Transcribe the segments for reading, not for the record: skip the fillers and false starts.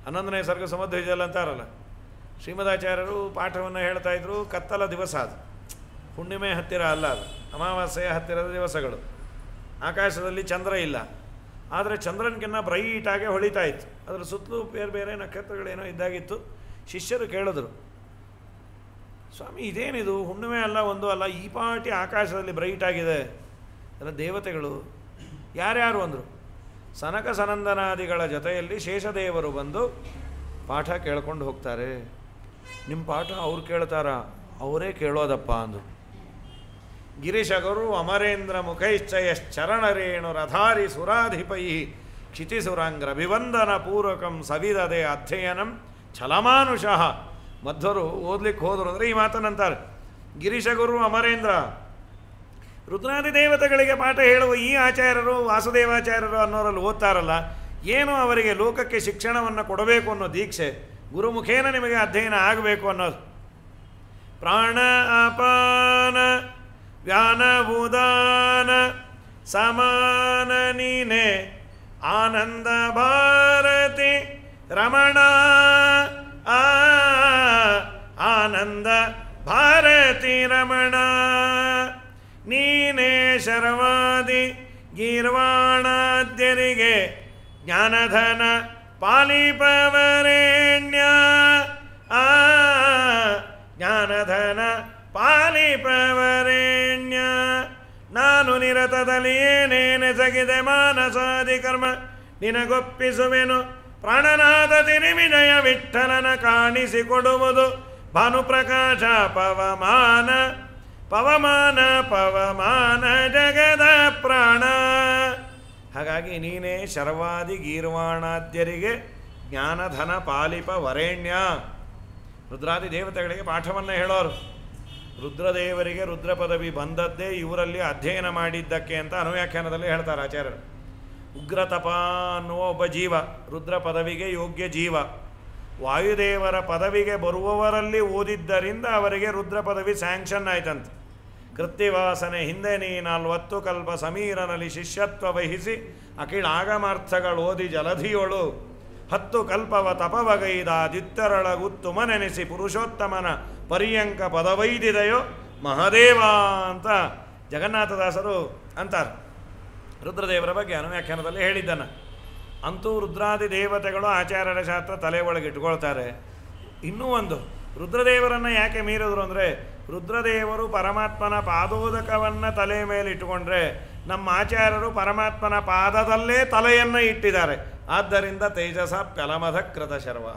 11ನೇ ಸರ್ಗ ಸಮಧ್ವಜಲ್ ಅಂತಾರಲ್ಲ, ಶ್ರೀಮದಾಚಾರ್ಯರು ಪಾಠವನ್ನು ಹೇಳ್ತಾಯಿದ್ರು. ಕತ್ತಲ ದಿವಸ ಅದು, ಹುಣ್ಣಿಮೆ ಹತ್ತಿರ ಅಲ್ಲ, ಅದು ಅಮಾವಾಸ್ಯೆಯ ಹತ್ತಿರದ ದಿವಸಗಳು. ಆಕಾಶದಲ್ಲಿ ಚಂದ್ರ ಇಲ್ಲ, ಆದರೆ ಚಂದ್ರನಿಗಿನ್ನ ಬ್ರೈಟಾಗಿ ಹೊಳಿತಾ ಇತ್ತು. ಅದರ ಸುತ್ತಲೂ ಬೇರೆ ಬೇರೆ ನಕ್ಷತ್ರಗಳೇನೋ ಇದ್ದಾಗಿತ್ತು. ಶಿಷ್ಯರು ಕೇಳಿದ್ರು, ಸ್ವಾಮಿ ಇದೇನಿದು, ಹುಣ್ಣಿಮೆ ಅಲ್ಲ, ಒಂದು ಅಲ್ಲ, ಈ ಪಾಟಿ ಆಕಾಶದಲ್ಲಿ ಬ್ರೈಟ್ ಆಗಿದೆ, ಅದರ ದೇವತೆಗಳು ಯಾರ್ಯಾರು ಅಂದರು. ಸನಕ ಸನಂದನಾದಿಗಳ ಜೊತೆಯಲ್ಲಿ ಶೇಷದೇವರು ಬಂದು ಪಾಠ ಕೇಳ್ಕೊಂಡು ಹೋಗ್ತಾರೆ. ನಿಮ್ಮ ಪಾಠ ಅವ್ರು ಕೇಳ್ತಾರ? ಅವರೇ ಕೇಳೋದಪ್ಪ ಅಂದು. ಗಿರಿಶಗುರು ಅಮರೇಂದ್ರ ಮುಖೈಶ್ಚಯಶ್ಚರಣರೇಣು ರಧಾರಿ ಸುರಾಧಿಪೈ ಕ್ಷಿತಿಸುರಾಂಗ್ರ ಅಭಿವಂದನ ಪೂರ್ವಕಂ ಸವಿದದೆ ಅಧ್ಯಯನಂ ಛಲಮಾನುಷಃ. ಮಧ್ವರು ಓದ್ಲಿಕ್ಕೆ ಹೋದರು ಅಂದರೆ ಈ ಮಾತನ್ನಂತಾರೆ. ಗಿರಿಶಗುರು ಅಮರೇಂದ್ರ, ರುದ್ರಾದಿ ದೇವತೆಗಳಿಗೆ ಪಾಠ ಹೇಳುವ ಈ ಆಚಾರ್ಯರು, ವಾಸುದೇವಾಚಾರ್ಯರು ಅನ್ನೋರಲ್ಲಿ ಓದ್ತಾರಲ್ಲ, ಏನು ಅವರಿಗೆ ಲೋಕಕ್ಕೆ ಶಿಕ್ಷಣವನ್ನು ಕೊಡಬೇಕು ಅನ್ನೋ ದೀಕ್ಷೆ, ಗುರುಮುಖೇನ ನಿಮಗೆ ಅಧ್ಯಯನ ಆಗಬೇಕು ಅನ್ನೋದು. ಪ್ರಾಣ ಅಪಾನ ವ್ಯಾನ ಉದಾನ ಸಮಾನ ನೀನೆ ಆನಂದ ಭಾರತಿ ರಮಣ ಆನಂದ ಭಾರತಿ ರಮಣ. ನೀನೇ ಶರ್ವಾದಿ ಗೀರ್ವಾಣಾದ್ಯರಿಗೆ ಜ್ಞಾನಧನ ಪಾಲಿಪವರೆಣ್ಯ ಜ್ಞಾನಧನ ಪಾಲಿಪವರೆಣ್ಯ. ನಾನು ನಿರತದಲ್ಲಿಯೇನೇನೆಸಗಿದೆ ಮಾನಸಾದಿ ಕರ್ಮ ನಿನಗೊಪ್ಪಿಸುವೆನು. ಪ್ರಾಣನಾದ ತಿರಿವಿಜಯ ವಿಠ್ಠಲನ ಕಾಣಿಸಿಕೊಡುವುದು ಭಾನುಪ್ರಕಾಶ ಪವಮಾನ ಪವಮಾನ ಪವಮಾನ ಜಗದ ಪ್ರಾಣ. ಹಾಗಾಗಿ ನೀನೇ ಶರ್ವಾದಿ ಗೀರ್ವಾಣಾದ್ಯರಿಗೆ ಜ್ಞಾನಧನ ಪಾಲಿಪ ವರೇಣ್ಯ. ರುದ್ರಾದಿ ದೇವತೆಗಳಿಗೆ ಪಾಠವನ್ನು ಹೇಳೋರು. ರುದ್ರದೇವರಿಗೆ ರುದ್ರ ಪದವಿ ಬಂದದ್ದೇ ಇವರಲ್ಲಿ ಅಧ್ಯಯನ ಮಾಡಿದ್ದಕ್ಕೆ ಅಂತ ಅನುವ್ಯಾಖ್ಯಾನದಲ್ಲಿ ಹೇಳ್ತಾರೆ ಆಚಾರ್ಯರು. ಉಗ್ರತಪ ಅನ್ನುವ ಒಬ್ಬ ಜೀವ ರುದ್ರ ಪದವಿಗೆ ಯೋಗ್ಯ ಜೀವ. ವಾಯುದೇವರ ಪದವಿಗೆ ಬರುವವರಲ್ಲಿ ಓದಿದ್ದರಿಂದ ಅವರಿಗೆ ರುದ್ರ ಪದವಿ ಸ್ಯಾಂಕ್ಷನ್ ಆಯ್ತಂತೆ. ಕೃತ್ಯವಾಸನೆ ಹಿಂದೆ ನೀ 40 ಕಲ್ಪ ಸಮೀರನಲ್ಲಿ ಶಿಷ್ಯತ್ವ ವಹಿಸಿ ಅಖಿಳಾಗಮಾರ್ಥಗಳು ಓದಿ ಜಲಧಿಯೊಳು 10 ಕಲ್ಪವ ತಪವಗೈದಾದಿತ್ತರಳಗುತ್ತು ಮನೆನೆಸಿ ಪುರುಷೋತ್ತಮನ ಪರ್ಯಂಕ ಪದವೈದಿದೆಯೋ ಮಹಾದೇವ ಅಂತ ಜಗನ್ನಾಥದಾಸರು ಅಂತಾರೆ. ರುದ್ರದೇವರ ಬಗ್ಗೆ ಅನುವ್ಯಾಖ್ಯಾನದಲ್ಲಿ ಹೇಳಿದ್ದಾನೆ. ಅಂತೂ ರುದ್ರಾದಿ ದೇವತೆಗಳು ಆಚಾರ್ಯರ ಶಾಸ್ತ್ರ ತಲೆ ಒಳಗೆ ಇಟ್ಕೊಳ್ತಾರೆ. ಇನ್ನೂ ಒಂದು, ರುದ್ರದೇವರನ್ನು ಯಾಕೆ ಮೀರಿದ್ರು ಅಂದರೆ, ರುದ್ರದೇವರು ಪರಮಾತ್ಮನ ಪಾದೋದಕವನ್ನು ತಲೆ ಮೇಲೆ ಇಟ್ಟುಕೊಂಡ್ರೆ ನಮ್ಮ ಆಚಾರ್ಯರು ಪರಮಾತ್ಮನ ಪಾದದಲ್ಲೇ ತಲೆಯನ್ನು ಇಟ್ಟಿದ್ದಾರೆ. ಆದ್ದರಿಂದ ತೇಜಸ ಪ್ಯಲಮಧ ಕೃತ ಶರ್ವ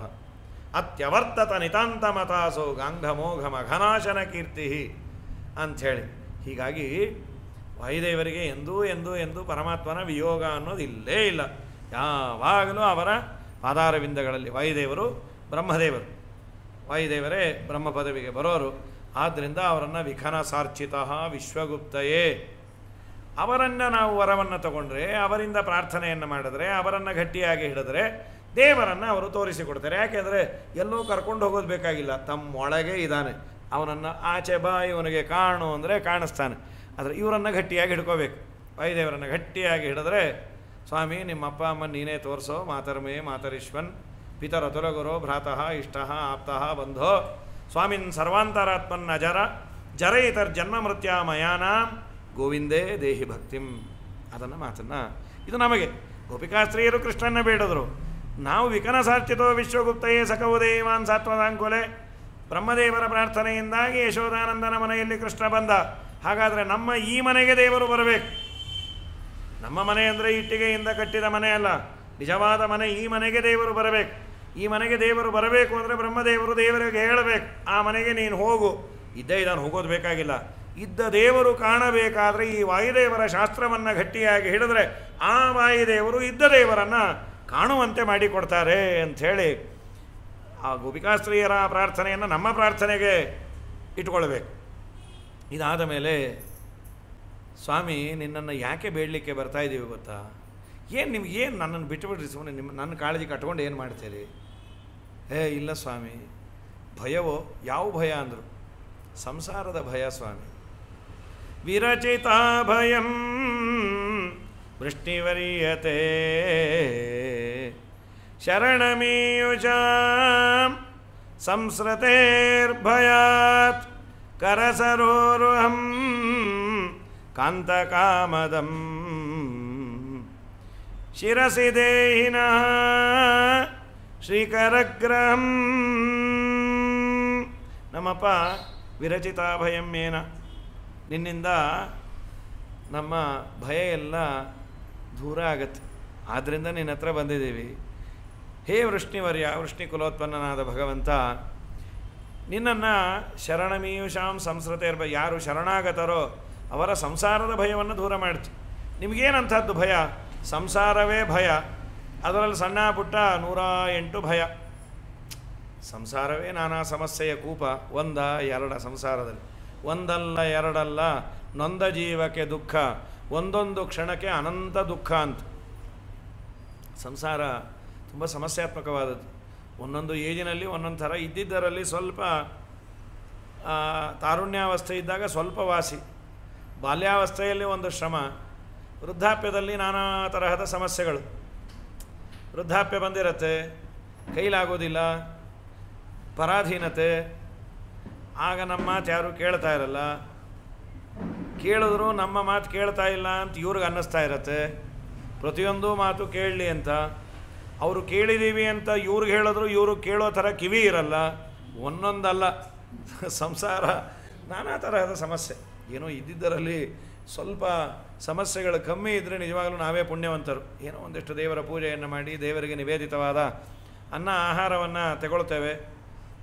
ಅತ್ಯವರ್ತತ ನಿತಾಂತ ಮತಾಸೋ ಗಾಂಘಮೋಘ ಮಘನಾಶನ ಕೀರ್ತಿ ಅಂಥೇಳಿ. ಹೀಗಾಗಿ ವಾಯುದೇವರಿಗೆ ಎಂದೂ ಪರಮಾತ್ಮನ ವಿಯೋಗ ಅನ್ನೋದು ಇಲ್ಲೇ ಇಲ್ಲ. ಯಾವಾಗಲೂ ಅವರ ಪಾದಾರವಿಂದಗಳಲ್ಲಿ ವಾಯುದೇವರು ಬ್ರಹ್ಮದೇವರು, ವಾಯುದೇವರೇ ಬ್ರಹ್ಮ ಪದವಿಗೆ ಬರೋರು. ಆದ್ದರಿಂದ ಅವರನ್ನು ವಿಖನ ಸಾರ್ಚಿತ ವಿಶ್ವಗುಪ್ತಯೇ, ಅವರನ್ನು ನಾವು ವರವನ್ನು ತಗೊಂಡ್ರೆ, ಅವರಿಂದ ಪ್ರಾರ್ಥನೆಯನ್ನು ಮಾಡಿದ್ರೆ, ಅವರನ್ನು ಗಟ್ಟಿಯಾಗಿ ಹಿಡಿದ್ರೆ ದೇವರನ್ನು ಅವರು ತೋರಿಸಿಕೊಡ್ತಾರೆ. ಯಾಕೆಂದರೆ ಎಲ್ಲೋ ಕರ್ಕೊಂಡು ಹೋಗೋದು ಬೇಕಾಗಿಲ್ಲ, ತಮ್ಮೊಳಗೆ ಇದ್ದಾನೆ. ಅವನನ್ನು ಆಚೆ ಬಾ ಇವನಿಗೆ ಕಾಣು ಅಂದರೆ ಕಾಣಿಸ್ತಾನೆ. ಆದರೆ ಇವರನ್ನು ಗಟ್ಟಿಯಾಗಿ ಹಿಡ್ಕೋಬೇಕು. ವಾಯುದೇವರನ್ನು ಗಟ್ಟಿಯಾಗಿ ಹಿಡಿದ್ರೆ, ಸ್ವಾಮಿ ನಿಮ್ಮ ಅಪ್ಪ ಅಮ್ಮ ನೀನೇ ತೋರಿಸೋ, ಮಾತರ್ಮೇ ಮಾತರಿಶ್ವನ್ ಪಿತರತುಲಗುರೋ ಭ್ರಾತಃ ಇಷ್ಟಃ ಆಪ್ತಃ ಬಂಧೋ ಸ್ವಾಮಿನ್ ಸರ್ವಾಂತರಾತ್ಮನ್ ಅಜರ ಜರಯಿತರ್ಜನ್ಮ ಮೃತ್ಯ ಮಯಾನಾಂ ಗೋವಿಂದೇ ದೇಹಿ ಭಕ್ತಿಂ. ಅದನ್ನು ಮಾತನ್ನು ಇದು ನಮಗೆ ಗೋಪಿಕಾಸ್ತ್ರೀಯರು ಕೃಷ್ಣನ ಬೇಡಿದ್ರು. ನಾವು ವಿಕನಸಾರ್ಚಿತೋ ವಿಶ್ವಗುಪ್ತಯೇ ಸಕವುದೇವಾನ್ ಸಾತ್ವದಾಂಕುಲೆ. ಬ್ರಹ್ಮದೇವರ ಪ್ರಾರ್ಥನೆಯಿಂದಾಗಿ ಯಶೋದಾನಂದನ ಮನೆಯಲ್ಲಿ ಕೃಷ್ಣ ಬಂದ. ಹಾಗಾದರೆ ನಮ್ಮ ಈ ಮನೆಗೆ ದೇವರು ಬರಬೇಕು. ನಮ್ಮ ಮನೆ ಅಂದರೆ ಇಟ್ಟಿಗೆಯಿಂದ ಕಟ್ಟಿದ ಮನೆ ಅಲ್ಲ, ನಿಜವಾದ ಮನೆ. ಈ ಮನೆಗೆ ದೇವರು ಬರಬೇಕು. ಈ ಮನೆಗೆ ದೇವರು ಬರಬೇಕು ಅಂದರೆ ಬ್ರಹ್ಮದೇವರು ದೇವರಿಗೆ ಹೇಳಬೇಕು, ಆ ಮನೆಗೆ ನೀನು ಹೋಗು. ಇದ್ದೇ ಇದನ್ನು ಹೋಗೋದು ಬೇಕಾಗಿಲ್ಲ. ಇದ್ದ ದೇವರು ಕಾಣಬೇಕಾದ್ರೆ ಈ ವಾಯುದೇವರ ಶಾಸ್ತ್ರವನ್ನು ಗಟ್ಟಿಯಾಗಿ ಹಿಡಿದ್ರೆ ಆ ವಾಯುದೇವರು ಇದ್ದ ದೇವರನ್ನು ಕಾಣುವಂತೆ ಮಾಡಿಕೊಡ್ತಾರೆ ಅಂಥೇಳಿ ಆ ಗೋಪಿಕಾಸ್ತ್ರೀಯರ ಪ್ರಾರ್ಥನೆಯನ್ನು ನಮ್ಮ ಪ್ರಾರ್ಥನೆಗೆ ಇಟ್ಕೊಳ್ಬೇಕು. ಇದಾದ ಮೇಲೆ ಸ್ವಾಮಿ ನಿನ್ನನ್ನು ಯಾಕೆ ಬೇಡಲಿಕ್ಕೆ ಬರ್ತಾ ಇದ್ದೀವಿ ಗೊತ್ತಾ? ನಿಮಗೇನು ನನ್ನನ್ನು ಬಿಟ್ಟುಬಿಡ್ರಿ, ಸುಮ್ಮನೆ ನನ್ನ ಕಾಳಜಿ ಕಟ್ಕೊಂಡು ಏನು ಮಾಡ್ತೀರಿ? ಇಲ್ಲ ಸ್ವಾಮಿ, ಭಯವೋ? ಯಾವ ಭಯ ಅಂದರು? ಸಂಸಾರದ ಭಯ ಸ್ವಾಮಿ. ವಿರಚಿತ ಭಯಂ ವೃಷ್ಟಿವರಿಯತೆ ಶರಣಮೀಯುಷಾಂ ಸಂಸ್ರತೇರ್ಭಯಾತ್ ಕರಸರೋರುಹಂ ಕಾಂತಕಾಮದಂ ಶಿರಸಿ ದೇಹಿನಃ ಶ್ರೀಕರಗ್ರಹಂ. ನಮ್ಮಪ್ಪ ವಿರಚಿತಾಭಯಂ ಏನ, ನಿನ್ನಿಂದ ನಮ್ಮ ಭಯ ಎಲ್ಲ ದೂರ ಆಗತ್ತೆ, ಆದ್ದರಿಂದ ನಿನ್ನ ಹತ್ರ ಬಂದಿದ್ದೀವಿ. ಹೇ ವೃಷ್ಣಿವರ್ಯ, ವೃಷ್ಣಿ ಕುಲೋತ್ಪನ್ನನಾದ ಭಗವಂತ, ನಿನ್ನನ್ನು ಶರಣಮೀಯುಷಾಂ ಸಂಸ್ರತೇರ್ಭ, ಯಾರು ಶರಣಾಗತರೋ ಅವರ ಸಂಸಾರದ ಭಯವನ್ನು ದೂರ ಮಾಡ್ತಿ. ನಿಮಗೇನಂಥದ್ದು ಭಯ? ಸಂಸಾರವೇ ಭಯ, ಅದರಲ್ಲಿ ಸಣ್ಣ ಪುಟ್ಟ 108 ಭಯ. ಸಂಸಾರವೇ ನಾನಾ ಸಮಸ್ಯೆಯ ಕೂಪ, ಒಂದ ಎರಡ ಸಂಸಾರದಲ್ಲಿ, ಒಂದಲ್ಲ ಎರಡಲ್ಲ, ನೊಂದ ಜೀವಕ್ಕೆ ದುಃಖ, ಒಂದೊಂದು ಕ್ಷಣಕ್ಕೆ ಅನಂತ ದುಃಖ ಅಂತ. ಸಂಸಾರ ತುಂಬ ಸಮಸ್ಯಾತ್ಮಕವಾದದ್ದು. ಒಂದೊಂದು ಏಜಿನಲ್ಲಿ ಒಂದೊಂದು ಥರ, ಇದ್ದಿದ್ದರಲ್ಲಿ ಸ್ವಲ್ಪ ತಾರುಣ್ಯಾವಸ್ಥೆ ಇದ್ದಾಗ ಸ್ವಲ್ಪ ವಾಸಿ, ಬಾಲ್ಯಾವಸ್ಥೆಯಲ್ಲಿ ಒಂದು ಶ್ರಮ, ವೃದ್ಧಾಪ್ಯದಲ್ಲಿ ನಾನಾ ತರಹದ ಸಮಸ್ಯೆಗಳು. ವೃದ್ಧಾಪ್ಯ ಬಂದಿರತ್ತೆ, ಕೈಲಾಗೋದಿಲ್ಲ, ಪರಾಧೀನತೆ, ಆಗ ನಮ್ಮ ಮಾತು ಯಾರೂ ಕೇಳ್ತಾ ಇರಲ್ಲ, ಕೇಳಿದ್ರು ನಮ್ಮ ಮಾತು ಕೇಳ್ತಾ ಇಲ್ಲ ಅಂತ ಇವ್ರಿಗೆ ಅನ್ನಿಸ್ತಾ ಇರತ್ತೆ. ಪ್ರತಿಯೊಂದು ಮಾತು ಕೇಳಲಿ ಅಂತ ಅವರು ಕೇಳಿದ್ದೀವಿ ಅಂತ ಇವ್ರಿಗೆ ಹೇಳಿದ್ರು ಇವರು ಕೇಳೋ ಥರ ಕಿವಿ ಇರಲ್ಲ. ಒಂದೊಂದಲ್ಲ, ಸಂಸಾರ ನಾನಾ ತರಹದ ಸಮಸ್ಯೆ. ಏನೋ ಇದ್ದಿದ್ದರಲ್ಲಿ ಸ್ವಲ್ಪ ಸಮಸ್ಯೆಗಳು ಕಮ್ಮಿ ಇದ್ದರೆ ನಿಜವಾಗಲೂ ನಾವೇ ಪುಣ್ಯವಂತರು. ಏನೋ ಒಂದಿಷ್ಟು ದೇವರ ಪೂಜೆಯನ್ನು ಮಾಡಿ ದೇವರಿಗೆ ನಿವೇದಿತವಾದ ಅನ್ನ ಆಹಾರವನ್ನು ತಗೊಳ್ತೇವೆ,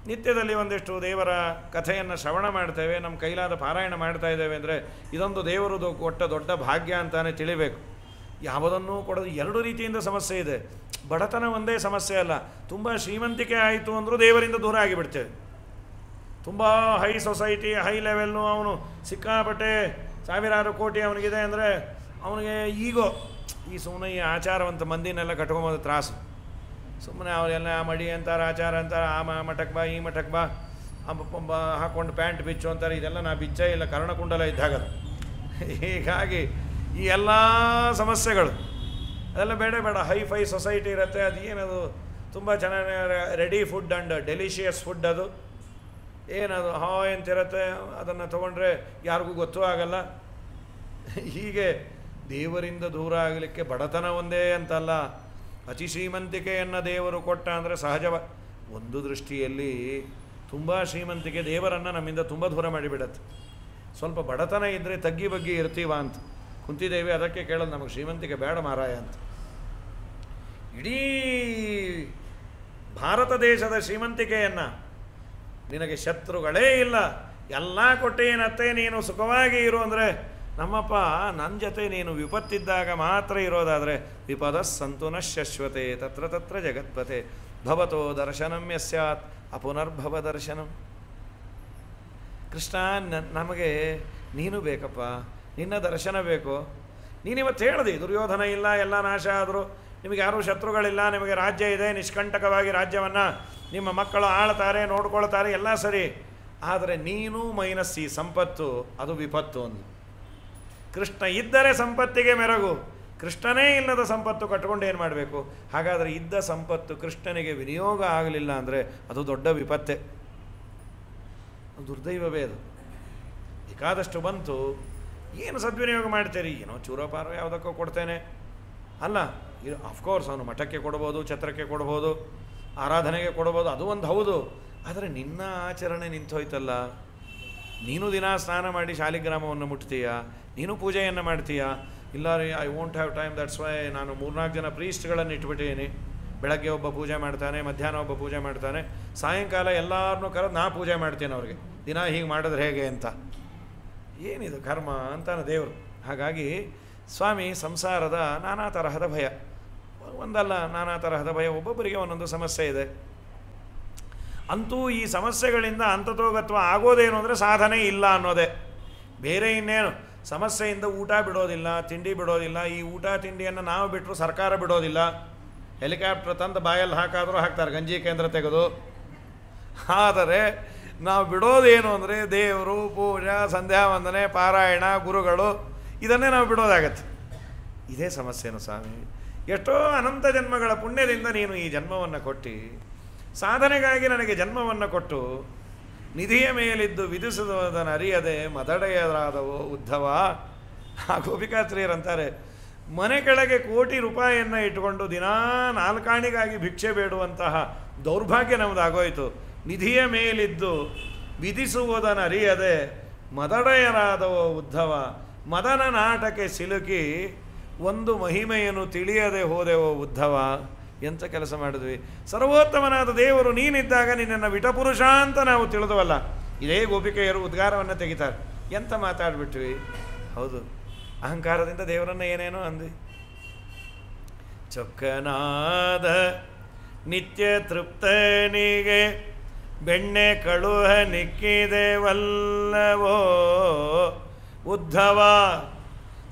ನಿತ್ಯದಲ್ಲಿ ಒಂದಿಷ್ಟು ದೇವರ ಕಥೆಯನ್ನು ಶ್ರವಣ ಮಾಡ್ತೇವೆ, ನಮ್ಮ ಕೈಲಾದ ಪಾರಾಯಣ ಮಾಡ್ತಾ ಇದ್ದೇವೆ ಅಂದರೆ ಇದೊಂದು ದೇವರದು ಕೊಟ್ಟ ದೊಡ್ಡ ಭಾಗ್ಯ ಅಂತಾನೆ ತಿಳಿಬೇಕು. ಯಾವುದನ್ನೂ ಕೊಡೋದು ಎರಡು ರೀತಿಯಿಂದ ಸಮಸ್ಯೆ ಇದೆ. ಬಡತನ ಒಂದೇ ಸಮಸ್ಯೆ ಅಲ್ಲ, ತುಂಬ ಶ್ರೀಮಂತಿಕೆ ಆಯಿತು ಅಂದರೂ ದೇವರಿಂದ ದೂರ ಆಗಿಬಿಡ್ತೇವೆ. ತುಂಬ ಹೈ ಸೊಸೈಟಿ, ಹೈ ಲೆವೆಲ್ಲು, ಅವನು ಸಿಕ್ಕಾಪಟ್ಟೆ ಸಾವಿರಾರು ಕೋಟಿ ಅವನಿಗಿದೆ ಅಂದರೆ ಅವನಿಗೆ ಈಗೋ ಈ ಸುಮ್ಮನೆ ಈ ಆಚಾರವಂತ ಮಂದಿನೆಲ್ಲ ಕಟ್ಕೊಂಬೋದು ತ್ರಾಸು. ಸುಮ್ಮನೆ ಅವರೆಲ್ಲ ಮಡಿ ಅಂತಾರೆ, ಆಚಾರ ಅಂತಾರೆ, ಆ ಮಠಕ್ಕೆ ಬಾ, ಈ ಮಠಕ್ಕೆ ಬಾ, ಹಾಕ್ಕೊಂಡು ಪ್ಯಾಂಟ್ ಬಿಚ್ಚು ಅಂತಾರೆ. ಇದೆಲ್ಲ ನಾ ಬಿಚ್ಚ ಇಲ್ಲ, ಕರ್ಣಕುಂಡಲ ಇದ್ದಾಗ. ಹೀಗಾಗಿ ಈ ಎಲ್ಲ ಸಮಸ್ಯೆಗಳು ಅದೆಲ್ಲ ಬೇಡ ಬೇಡ. ಹೈ ಫೈ ಸೊಸೈಟಿ ಇರುತ್ತೆ, ಅದು ಏನದು ತುಂಬ ಚೆನ್ನಾಗಿ ready food and delicious food, ಅದು ಏನದು ಹಾಯ್ ಅಂತಿರುತ್ತೆ, ಅದನ್ನು ತೊಗೊಂಡ್ರೆ ಯಾರಿಗೂ ಗೊತ್ತೂ ಆಗಲ್ಲ. ಹೀಗೆ ದೇವರಿಂದ ದೂರ ಆಗಲಿಕ್ಕೆ ಬಡತನ ಒಂದೇ ಅಂತಲ್ಲ, ಅತಿ ಶ್ರೀಮಂತಿಕೆಯನ್ನು ದೇವರು ಕೊಟ್ಟ ಅಂದರೆ ಸಹಜವ. ಒಂದು ದೃಷ್ಟಿಯಲ್ಲಿ ತುಂಬ ಶ್ರೀಮಂತಿಕೆ ದೇವರನ್ನು ನಮ್ಮಿಂದ ತುಂಬ ದೂರ ಮಾಡಿಬಿಡತ್ತೆ. ಸ್ವಲ್ಪ ಬಡತನ ಇದ್ದರೆ ತಗ್ಗಿ ಬಗ್ಗಿ ಇರ್ತೀವ ಅಂತ ಕುಂತಿದ್ದೇವೆ, ಅದಕ್ಕೆ ಕೇಳೋದು ನಮಗೆ ಶ್ರೀಮಂತಿಕೆ ಬೇಡ ಮಾರಾಯ ಅಂತ. ಇಡೀ ಭಾರತ ದೇಶದ ಶ್ರೀಮಂತಿಕೆಯನ್ನು ನಿನಗೆ ಶತ್ರುಗಳೇ ಇಲ್ಲ, ಎಲ್ಲ ಕೊಟ್ಟೇನತ್ತೆ, ನೀನು ಸುಖವಾಗಿ ಇರು ಅಂದರೆ ನಮ್ಮಪ್ಪ ನನ್ನ ಜೊತೆ ನೀನು ವಿಪತ್ತಿದ್ದಾಗ ಮಾತ್ರ ಇರೋದಾದರೆ ವಿಪದ ಸಂತು ನ ಶಶ್ವತೆ ತತ್ರ ತತ್ರ ಜಗತ್ಪತೆ ಭವತೋ ದರ್ಶನಂ ಯಸ್ಯಾತ್ ಅಪುನರ್ಭವ ದರ್ಶನಂ. ಕೃಷ್ಣ, ನಮಗೆ ನೀನು ಬೇಕಪ್ಪ, ನಿನ್ನ ದರ್ಶನ ಬೇಕು. ನೀನಿವತ್ತು ಹೇಳಿದೆ ದುರ್ಯೋಧನ ಇಲ್ಲ, ಎಲ್ಲ ನಾಶ ಆದರು, ನಿಮಗೆ ಯಾರೂ ಶತ್ರುಗಳಿಲ್ಲ, ನಿಮಗೆ ರಾಜ್ಯ ಇದೆ, ನಿಷ್ಕಂಟಕವಾಗಿ ರಾಜ್ಯವನ್ನು ನಿಮ್ಮ ಮಕ್ಕಳು ಆಳ್ತಾರೆ, ನೋಡ್ಕೊಳ್ತಾರೆ, ಎಲ್ಲ ಸರಿ. ಆದರೆ ನೀನು ಮೈನಸ್ ಈ ಸಂಪತ್ತು, ಅದು ವಿಪತ್ತು ಅಂದು. ಕೃಷ್ಣ ಇದ್ದರೆ ಸಂಪತ್ತಿಗೆ ಮೆರಗು, ಕೃಷ್ಣನೇ ಇಲ್ಲದ ಸಂಪತ್ತು ಕಟ್ಕೊಂಡು ಏನು ಮಾಡಬೇಕು? ಹಾಗಾದರೆ ಇದ್ದ ಸಂಪತ್ತು ಕೃಷ್ಣನಿಗೆ ವಿನಿಯೋಗ ಆಗಲಿಲ್ಲ ಅಂದರೆ ಅದು ದೊಡ್ಡ ವಿಪತ್ತೆ, ದುರ್ದೈವವೇ ಅದು. ಬೇಕಾದಷ್ಟು ಬಂತು, ಏನು ಸದ್ವಿನಿಯೋಗ ಮಾಡ್ತೀರಿ? ಏನೋ ಚೂರೋಪಾರೋ ಯಾವುದಕ್ಕೋ ಕೊಡ್ತೇನೆ ಅಲ್ಲ. ಅಫ್ಕೋರ್ಸ್ ಅವನು ಮಠಕ್ಕೆ ಕೊಡ್ಬೋದು, ಛತ್ರಕ್ಕೆ ಕೊಡ್ಬೋದು, ಆರಾಧನೆಗೆ ಕೊಡ್ಬೋದು, ಅದು ಒಂದು ಹೌದು. ಆದರೆ ನಿನ್ನ ಆಚರಣೆ ನಿಂತೋಯ್ತಲ್ಲ. ನೀನು ದಿನ ಸ್ನಾನ ಮಾಡಿ ಶಾಲಿಗ್ರಾಮವನ್ನು ಮುಟ್ತೀಯ, ನೀನು ಪೂಜೆಯನ್ನು ಮಾಡ್ತೀಯ. ಇಲ್ಲ ರೀ, I won't have time, that's why ನಾನು 3-4 ಜನ ಪ್ರೀಸ್ಟ್ಗಳನ್ನು ಇಟ್ಬಿಟ್ಟಿದ್ದೀನಿ. ಬೆಳಗ್ಗೆ ಒಬ್ಬ ಪೂಜೆ ಮಾಡ್ತಾನೆ, ಮಧ್ಯಾಹ್ನ ಒಬ್ಬ ಪೂಜೆ ಮಾಡ್ತಾನೆ, ಸಾಯಂಕಾಲ ಎಲ್ಲರನ್ನೂ ಕರೆದು ನಾ ಪೂಜೆ ಮಾಡ್ತೀನಿ ಅವ್ರಿಗೆ. ದಿನ ಹೀಗೆ ಮಾಡಿದ್ರೆ ಹೇಗೆ ಅಂತ. ಏನಿದು ಕರ್ಮ ಅಂತಾನೆ ದೇವರು. ಹಾಗಾಗಿ ಸ್ವಾಮಿ, ಸಂಸಾರದ ನಾನಾ ತರಹದ ಭಯ, ಒಂದಲ್ಲ ನಾನಾ ತರಹದ ಭಯ, ಒಬ್ಬೊಬ್ಬರಿಗೆ ಒಂದೊಂದು ಸಮಸ್ಯೆ ಇದೆ. ಅಂತೂ ಈ ಸಮಸ್ಯೆಗಳಿಂದ ಅಂತತೋಗತ್ವ ಆಗೋದೇನು ಅಂದರೆ ಸಾಧನೆ ಇಲ್ಲ ಅನ್ನೋದೇ. ಬೇರೆ ಇನ್ನೇನು, ಸಮಸ್ಯೆಯಿಂದ ಊಟ ಬಿಡೋದಿಲ್ಲ, ತಿಂಡಿ ಬಿಡೋದಿಲ್ಲ. ಈ ಊಟ ತಿಂಡಿಯನ್ನು ನಾವು ಬಿಟ್ಟರು ಸರ್ಕಾರ ಬಿಡೋದಿಲ್ಲ. ಹೆಲಿಕಾಪ್ಟರ್ ತಂದು ಬಾಯಲ್ಲಿ ಹಾಕಾದರೂ ಹಾಕ್ತಾರೆ, ಗಂಜಿ ಕೇಂದ್ರ ತೆಗೆದು. ಆದರೆ ನಾವು ಬಿಡೋದೇನು ಅಂದರೆ ದೇವರು, ಪೂಜಾ, ಸಂಧ್ಯಾ ವಂದನೆ, ಪಾರಾಯಣ, ಗುರುಗಳು, ಇದನ್ನೇ ನಾವು ಬಿಡೋದಾಗತ್ತೆ. ಇದೇ ಸಮಸ್ಯೆನು ಸ್ವಾಮಿ. ಎಷ್ಟೋ ಅನಂತ ಜನ್ಮಗಳ ಪುಣ್ಯದಿಂದ ನೀನು ಈ ಜನ್ಮವನ್ನು ಕೊಟ್ಟು ಸಾಧನೆಗಾಗಿ ನನಗೆ ಜನ್ಮವನ್ನು ಕೊಟ್ಟು ನಿಧಿಯ ಮೇಲಿದ್ದು ವಿಧಿಸುವುದನ್ನು ಅರಿಯದೆ ಮದಡೆಯರಾದವೋ ಉದ್ಧವ. ಆ ಗೋಪಿಕಾಸ್ತ್ರೀಯರಂತಾರೆ, ಮನೆ ಕೆಳಗೆ ಕೋಟಿ ರೂಪಾಯಿಯನ್ನು ಇಟ್ಟುಕೊಂಡು ದಿನಾ ನಾಲ್ಕಾಣಿಗಾಗಿ ಭಿಕ್ಷೆ ಬೇಡುವಂತಹ ದೌರ್ಭಾಗ್ಯ ನಮ್ಮದಾಗೋಯಿತು. ನಿಧಿಯ ಮೇಲಿದ್ದು ವಿಧಿಸುವುದನ್ನು ಅರಿಯದೆ ಮದಡೆಯರಾದವೋ ಉದ್ಧವ. ಮದನ ನಾಟಕ್ಕೆ ಸಿಲುಕಿ ಒಂದು ಮಹಿಮೆಯನ್ನು ತಿಳಿಯದೆ ಹೋದೆವೋ ಉದ್ಧವ. ಎಂಥ ಕೆಲಸ ಮಾಡಿದ್ವಿ. ಸರ್ವೋತ್ತಮನಾದ ದೇವರು ನೀನಿದ್ದಾಗ ನಿನ್ನನ್ನು ವಿಟಪುರುಷ ಅಂತ ನಾವು ತಿಳಿದವಲ್ಲ. ಇದೇ ಗೋಪಿಕೆಯರು ಉದ್ಗಾರವನ್ನು ತೆಗಿತಾರೆ. ಎಂತ ಮಾತಾಡ್ಬಿಟ್ವಿ. ಹೌದು, ಅಹಂಕಾರದಿಂದ ದೇವರನ್ನು ಏನೇನೋ ಅಂದ್ವಿ. ಚೊಕ್ಕನಾದ ನಿತ್ಯ ತೃಪ್ತನಿಗೆ ಬೆಣ್ಣೆ ಕಳುಹ ನಿಕ್ಕಿದೆವಲ್ಲವೋ ಉದ್ಧವ.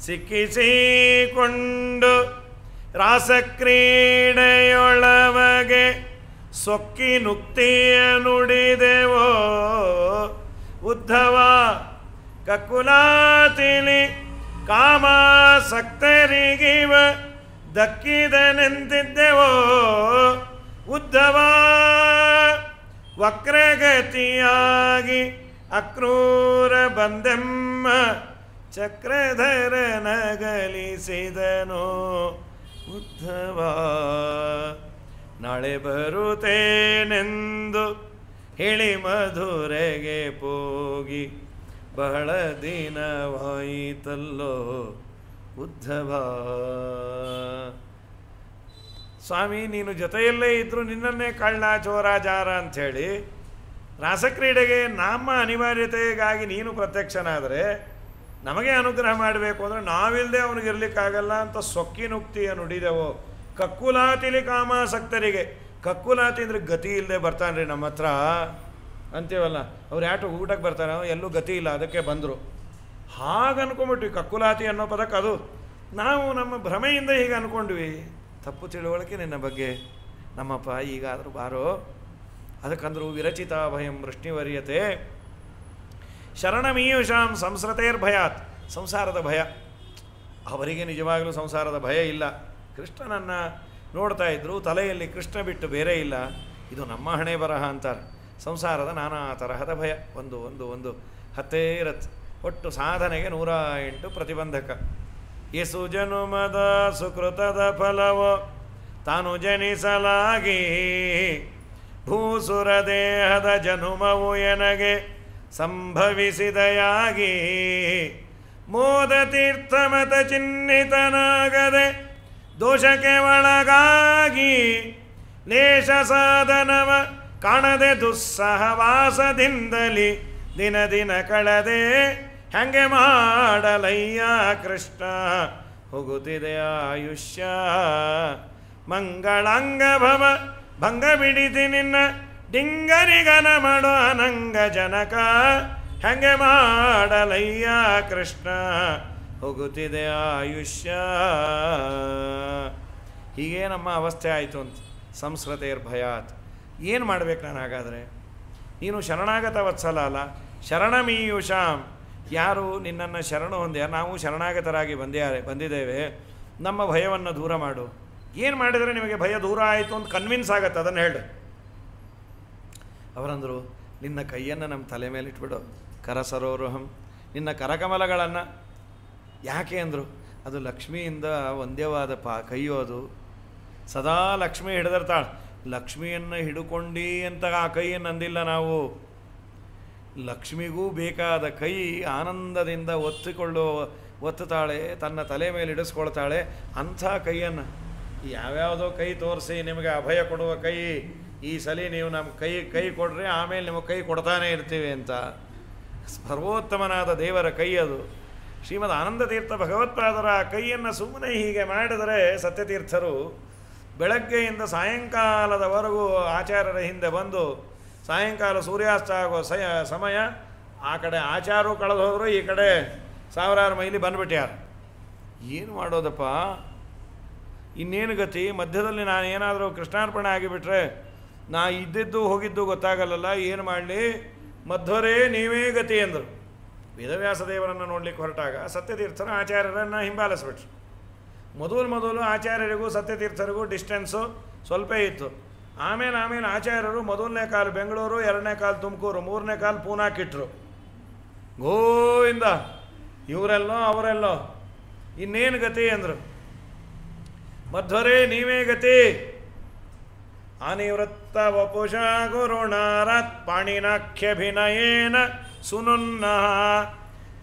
ಸಿಕ್ಕಿಸಿಕೊಂಡು ರಾಸಕ್ರೀಡೆಯೊಳವಗೆ ಸೊಕ್ಕಿ ನುಕ್ತಿಯ ನುಡಿದೆವೋ ಉದ್ಧವ. ಕಕ್ಕುಲಾತಿಲಿ ಕಾಮಾಸಕ್ತರಿಗಿವ ದಕ್ಕಿದನೆಂದಿದ್ದೆವೋ ಉದ್ಧವ. ವಕ್ರಗತಿಯಾಗಿ ಅಕ್ರೂರ ಬಂದೆಮ್ಮ ಚಕ್ರಧರ ನಗಲಿಸಿದನು ಉದ್ಧವ. ನಾಳೆ ಬರುತ್ತೇನೆಂದು ಹೇಳಿ ಮಧುರೆಗೆ ಹೋಗಿ ಬಹಳ ದಿನವಾಯಿತಲ್ಲೋ ಉದ್ಧವ. ಸ್ವಾಮಿ, ನೀನು ಜೊತೆಯಲ್ಲೇ ಇದ್ದರೂ ನಿನ್ನನ್ನೇ ಕಳ್ಳ ಚೋರ ಜಾರ ಅಂಥೇಳಿ ರಾಸಕ್ರೀಡೆಗೆ ನಮ್ಮ ಅನಿವಾರ್ಯತೆಗಾಗಿ ನೀನು ಪ್ರತ್ಯಕ್ಷನಾದರೆ ನಮಗೆ ಅನುಗ್ರಹ ಮಾಡಬೇಕು ಅಂದರೆ ನಾವಿಲ್ಲದೆ ಅವನಿಗೆ ಇರಲಿಕ್ಕಾಗಲ್ಲ ಅಂತ ಸೊಕ್ಕಿನುಕ್ತಿಯ ನುಡಿದೆವೋ. ಕಕ್ಕುಲಾತಿಲಿ ಕಾಮಾಸಕ್ತರಿಗೆ, ಕಕ್ಕುಲಾತಿ ಅಂದರೆ ಗತಿ ಇಲ್ಲದೆ ಬರ್ತಾನೆ ರೀ ನಮ್ಮ ಹತ್ರ ಅಂತೀವಲ್ಲ. ಅವ್ರು ಯಾಟು ಊಟಕ್ಕೆ ಬರ್ತಾನೆ, ಎಲ್ಲೂ ಗತಿ ಇಲ್ಲ ಅದಕ್ಕೆ ಬಂದರು. ಹಾಗೆ ಅನ್ಕೊಂಬಿಟ್ವಿ. ಕಕ್ಕುಲಾತಿ ಅನ್ನೋ ಪದಕ್ಕೆ ಅದು ನಾವು ನಮ್ಮ ಭ್ರಮೆಯಿಂದ ಹೀಗೆ ಅಂದ್ಕೊಂಡ್ವಿ. ತಪ್ಪು ತಿಳುವಳಿಕೆ ನಿನ್ನ ಬಗ್ಗೆ. ನಮ್ಮಪ್ಪ ಈಗಾದರೂ ಬಾರೋ. ಅದಕ್ಕಂದ್ರು ವಿರಚಿತ ಭಯಂ ವೃಷ್ಣಿವರ್ಯತೆ ಶರಣಮೀಯುಷಾಂ ಸಂಸ್ರತೇರ್ಭಯಾತ್. ಸಂಸಾರದ ಭಯ. ಅವರಿಗೆ ನಿಜವಾಗಲೂ ಸಂಸಾರದ ಭಯ ಇಲ್ಲ. ಕೃಷ್ಣನನ್ನು ನೋಡ್ತಾ ಇದ್ದರು, ತಲೆಯಲ್ಲಿ ಕೃಷ್ಣ ಬಿಟ್ಟು ಬೇರೆ ಇಲ್ಲ. ಇದು ನಮ್ಮ ಹಣೆ ಬರಹ ಅಂತಾರೆ. ಸಂಸಾರದ ನಾನಾ ತರಹದ ಭಯ. ಒಂದು ಒಂದು ಒಂದು ಹತ್ತೇರತ್. ಒಟ್ಟು ಸಾಧನೆಗೆ 108 ಪ್ರತಿಬಂಧಕ. ಯೇಸು ಜನುಮದ ಸುಕೃತದ ಫಲವೋ ತಾನು ಜನಿಸಲಾಗಿ ಭೂಸುರ ದೇಹದ ಜನುಮವು ಎನಗೆ ಸಂಭವಿಸಿದೆಯಾಗಿ ಮೋದ ತೀರ್ಥಮತ ಚಿಹ್ನಿತನಾಗದೆ ದೋಷಕ್ಕೆ ಒಳಗಾಗಿ ಲೇಷ ಸಾಧನವ ಕಾಣದೆ ದುಸ್ಸಹವಾಸದಿಂದಲಿ ದಿನ ದಿನ ಕಳೆದೆ ಹಂಗೆ ಮಾಡಲಯ್ಯ ಕೃಷ್ಣ ಹೋಗುತ್ತಿದೆ ಆಯುಷ್ಯ. ಮಂಗಳಾಂಗ ಭವ ಭಂಗ ಬಿಡಿತಿ ನಿನ್ನ ಡಿಂಗರಿಗನ ಮಾಡೋ ಅನಂಗ ಜನಕ ಹಂಗೆ ಮಾಡಲಯ್ಯ ಕೃಷ್ಣ ಹೋಗುತ್ತಿದೆ ಆಯುಷ್ಯ. ಹೀಗೆ ನಮ್ಮ ಅವಸ್ಥೆ ಆಯಿತು ಅಂತ. ಸಂಸ್ಕೃತೇರ್ಭಯಾತ್. ಏನು ಮಾಡಬೇಕು ನಾನು ಹಾಗಾದರೆ? ನೀನು ಶರಣಾಗತ ವತ್ಸಲ ಅಲ್ಲ, ಶರಣಮೀಯುಷಾಂ. ಯಾರು ನಿನ್ನನ್ನು ಶರಣು ಹೊಂದ್ಯ, ನಾವು ಶರಣಾಗತರಾಗಿ ಬಂದಿದ್ದೇವೆ, ನಮ್ಮ ಭಯವನ್ನು ದೂರ ಮಾಡು. ಏನು ಮಾಡಿದರೆ ನಿಮಗೆ ಭಯ ದೂರ ಆಯಿತು ಅಂತ ಕನ್ವಿನ್ಸ್ ಆಗತ್ತೆ, ಅದನ್ನು ಹೇಳಿ. ಅವರಂದರು, ನಿನ್ನ ಕೈಯನ್ನು ನಮ್ಮ ತಲೆ ಮೇಲೆ ಇಟ್ಬಿಡು, ಕರಸರೋರುಹಂ, ನಿನ್ನ ಕರಕಮಲಗಳನ್ನು. ಯಾಕೆ ಅಂದರು? ಅದು ಲಕ್ಷ್ಮಿಯಿಂದ ಒಂದೇವಾದ ಕೈಯೋ ಅದು. ಸದಾ ಲಕ್ಷ್ಮಿ ಹಿಡಿದಿರ್ತಾಳೆ. ಲಕ್ಷ್ಮಿಯನ್ನು ಹಿಡ್ಕೊಂಡು ಅಂತ ಆ ಕೈಯನ್ನು ಅಂದಿಲ್ಲ ನಾವು. ಲಕ್ಷ್ಮಿಗೂ ಬೇಕಾದ ಕೈ ಆನಂದದಿಂದ ಒತ್ತುತ್ತಾಳೆ, ತನ್ನ ತಲೆ ಮೇಲೆ ಇಡಿಸ್ಕೊಳ್ತಾಳೆ. ಅಂಥ ಕೈಯನ್ನು ಯಾವ್ಯಾವುದೋ ಕೈ ತೋರಿಸಿ ನಿಮಗೆ ಅಭಯ ಕೊಡುವ ಕೈ, ಈ ಸಲ ನೀವು ನಮ್ಮ ಕೈ ಕೊಡ್ರಿ, ಆಮೇಲೆ ನಿಮಗೆ ಕೈ ಕೊಡ್ತಾನೆ ಇರ್ತೀವಿ ಅಂತ. ಸರ್ವೋತ್ತಮನಾದ ದೇವರ ಕೈ ಅದು. ಶ್ರೀಮದ್ ಆನಂದತೀರ್ಥ ಭಗವತ್ಪಾದರ ಕೈಯನ್ನು ಸುಮ್ಮನೆ ಹೀಗೆ ಮಾಡಿದರೆ ಸತ್ಯತೀರ್ಥರು ಬೆಳಗ್ಗೆಯಿಂದ ಸಾಯಂಕಾಲದವರೆಗೂ ಆಚಾರ್ಯರ ಹಿಂದೆ ಬಂದು, ಸಾಯಂಕಾಲ ಸೂರ್ಯಾಸ್ತ ಆಗೋ ಸಮಯ, ಆ ಕಡೆ ಆಚಾರು ಕಳೆದು ಹೋದರು, ಈ ಕಡೆ ಸಾವಿರಾರು ಮೈಲಿ ಬಂದುಬಿಟ್ಯಾರ. ಏನು ಮಾಡೋದಪ್ಪ, ಇನ್ನೇನು ಗತಿ? ಮಧ್ಯದಲ್ಲಿ ನಾನು ಏನಾದರೂ ಕೃಷ್ಣಾರ್ಪಣೆ ಆಗಿಬಿಟ್ರೆ ನಾ ಇದ್ದಿದ್ದು ಹೋಗಿದ್ದು ಗೊತ್ತಾಗಲ್ಲಲ್ಲ, ಏನು ಮಾಡಲಿ? ಮಧ್ವರೇ ನೀವೇ ಗತಿ ಎಂದರು. ವೇದವ್ಯಾಸ ದೇವರನ್ನು ನೋಡ್ಲಿಕ್ಕೆ ಹೊರಟಾಗ ಸತ್ಯತೀರ್ಥರು ಆಚಾರ್ಯರನ್ನು ಹಿಂಬಾಲಿಸ್ಬಿಟ್ರು. ಮೊದಲು ಆಚಾರ್ಯರಿಗೂ ಸತ್ಯತೀರ್ಥರಿಗೂ ಡಿಸ್ಟೆನ್ಸು ಸ್ವಲ್ಪ ಇತ್ತು. ಆಮೇಲೆ ಆಚಾರ್ಯರು ಮೊದಲನೇ ಕಾಲು ಬೆಂಗಳೂರು, ಎರಡನೇ ಕಾಲು ತುಮಕೂರು, ಮೂರನೇ ಕಾಲು ಪೂನಾಕಿಟ್ರು. ಗೋವಿಂದ ಇವರೆಲ್ಲೋ ಅವರೆಲ್ಲೋ ಇನ್ನೇನು ಗತಿ ಅಂದರು. ಮಧ್ವರೇ ನೀವೇ ಗತಿ. ಅನಿವೃತ್ತ ವಪುಷ ಗುರುಣಾರತ್ ಪಾಣಿನಾಖ್ಯಭಿನಯೇನ ಸುನುನ್ನಃ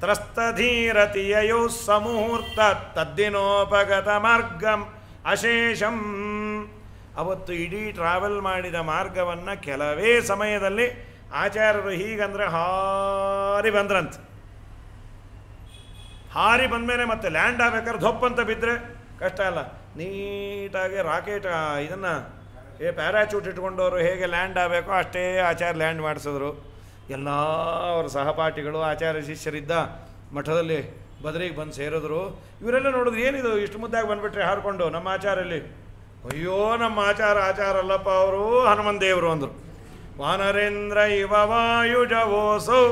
ತ್ರಸ್ತಧೀರತಿಯೋ ಸಮುಹೂರ್ತ ತದ್ದಿನೋಪಗತ ಮಾರ್ಗಂ ಅಶೇಷಂ. ಅವತ್ತು ಇಡೀ ಟ್ರಾವೆಲ್ ಮಾಡಿದ ಮಾರ್ಗವನ್ನು ಕೆಲವೇ ಸಮಯದಲ್ಲಿ ಆಚಾರ್ಯರು ಹೀಗಂದರೆ ಹಾರಿ ಬಂದ್ರಂತೆ. ಹಾರಿ ಬಂದಮೇಲೆ ಮತ್ತೆ ಲ್ಯಾಂಡ್ ಆಗಬೇಕಾದ್ರೆ ಧೊಪ್ಪಂತ ಬಿದ್ದರೆ ಕಷ್ಟ ಅಲ್ಲ. ನೀಟಾಗಿ ರಾಕೆಟ್ ಇದನ್ನು ಪ್ಯಾರಾಚೂಟ್ ಇಟ್ಕೊಂಡವರು ಹೇಗೆ ಲ್ಯಾಂಡ್ ಆಗಬೇಕೋ ಅಷ್ಟೇ ಆಚಾರ್ಯ ಲ್ಯಾಂಡ್ ಮಾಡಿಸಿದ್ರು. ಎಲ್ಲ ಅವರ ಸಹಪಾಠಿಗಳು ಆಚಾರ್ಯ ಶಿಷ್ಯರಿದ್ದ ಮಠದಲ್ಲಿ ಬದರಿಗೆ ಬಂದು ಸೇರಿದ್ರು. ಇವರೆಲ್ಲ ನೋಡಿದ್ರು, ಏನಿದು ಇಷ್ಟು ಮುದ್ದಾಗಿ ಬಂದುಬಿಟ್ರೆ ಹಾರಿಕೊಂಡು ನಮ್ಮ ಆಚಾರಲ್ಲಿ. ಅಯ್ಯೋ ನಮ್ಮ ಆಚಾರ ಅಲ್ಲಪ್ಪ ಅವರು ಹನುಮನ್ ದೇವರು ಅಂದರು. ವಾನರೇಂದ್ರ ಇವ ವಾಯುಜವೋಸೌ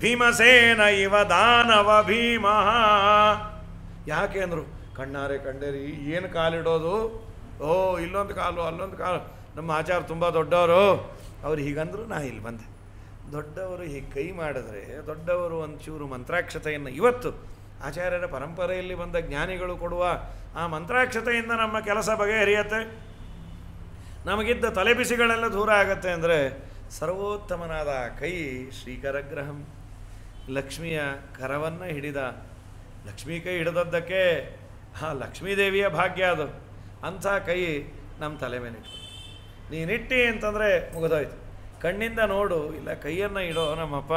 ಭೀಮಸೇನ ಇವ ದಾನವ ಭೀಮಃ. ಯಾಕೆ ಅಂದರು, ಕಣ್ಣಾರೆ ಕಂಡೇರಿ ಏನು ಕಾಲಿಡೋದು, ಓ ಇಲ್ಲೊಂದು ಕಾಲು ಅಲ್ಲೊಂದು ಕಾಲು, ನಮ್ಮ ಆಚಾರ ತುಂಬ ದೊಡ್ಡವರು. ಅವ್ರು ಹೀಗಂದ್ರು, ನಾ ಇಲ್ಲಿ ಬಂದೆ. ದೊಡ್ಡವರು ಹೀಗೆ ಕೈ ಮಾಡಿದ್ರೆ ದೊಡ್ಡವರು ಒಂಚೂರು ಮಂತ್ರಾಕ್ಷತೆಯನ್ನು, ಇವತ್ತು ಆಚಾರ್ಯರ ಪರಂಪರೆಯಲ್ಲಿ ಬಂದ ಜ್ಞಾನಿಗಳು ಕೊಡುವ ಆ ಮಂತ್ರಾಕ್ಷತೆಯಿಂದ ನಮ್ಮ ಕೆಲಸ ಬಗೆಹರಿಯತ್ತೆ, ನಮಗಿದ್ದ ತಲೆಬಿಸಿಗಳೆಲ್ಲ ದೂರ ಆಗತ್ತೆ. ಅಂದರೆ ಸರ್ವೋತ್ತಮನಾದ ಕೈ ಶ್ರೀಕರಗ್ರಹಂ, ಲಕ್ಷ್ಮಿಯ ಕರವನ್ನು ಹಿಡಿದ, ಲಕ್ಷ್ಮೀ ಕೈ ಹಿಡಿದದ್ದಕ್ಕೆ ಆ ಲಕ್ಷ್ಮೀದೇವಿಯ ಭಾಗ್ಯ ಅದು. ಅಂಥ ಕೈ ನಮ್ಮ ತಲೆ ಮೇಲೆ ಇಟ್ಟು ನೀನಿಟ್ಟಿ ಅಂತಂದರೆ ಮುಗಿದೋಯ್ತು. ಕಣ್ಣಿಂದ ನೋಡು, ಇಲ್ಲ ಕೈಯನ್ನು ಇಡೋ ನಮ್ಮಪ್ಪ